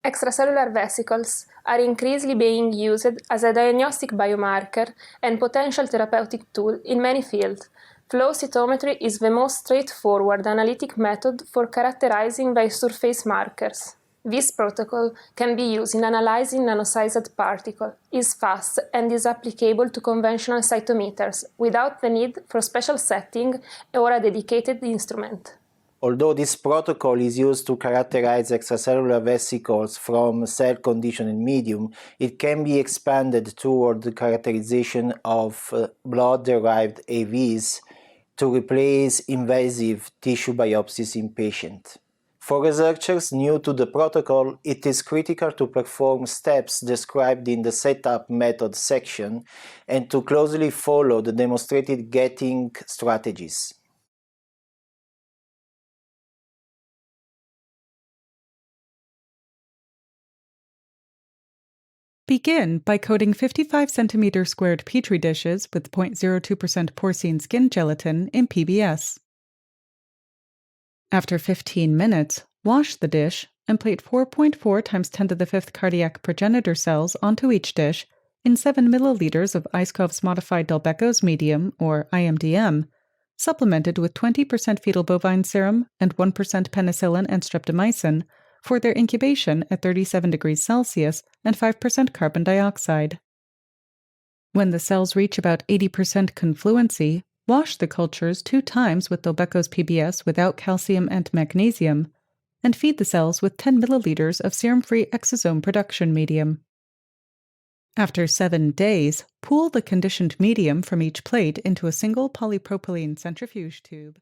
Extracellular vesicles are increasingly being used as a diagnostic biomarker and potential therapeutic tool in many fields. Flow cytometry is the most straightforward analytic method for characterizing biosurface markers. This protocol can be used in analyzing nanosized particles, is fast, and is applicable to conventional cytometers without the need for special setting or a dedicated instrument. Although this protocol is used to characterize extracellular vesicles from cell-conditioned medium, it can be expanded toward the characterization of blood-derived AVs to replace invasive tissue biopsies in patients. For researchers new to the protocol, it is critical to perform steps described in the setup method section and to closely follow the demonstrated gating strategies. Begin by coating 55 cm squared Petri dishes with 0.02% porcine skin gelatin in PBS. After 15 minutes, wash the dish and plate 4.4 × 10⁵ cardiac progenitor cells onto each dish in 7 milliliters of Aiskov's modified Delbecko's medium, or IMDM, supplemented with 20% fetal bovine serum and 1% penicillin and streptomycin for their incubation at 37 degrees Celsius and 5% carbon dioxide. When the cells reach about 80% confluency, wash the cultures 2 times with Delbecko's PBS without calcium and magnesium, and feed the cells with 10 milliliters of serum-free exosome production medium. After 7 days, pool the conditioned medium from each plate into a single polypropylene centrifuge tube.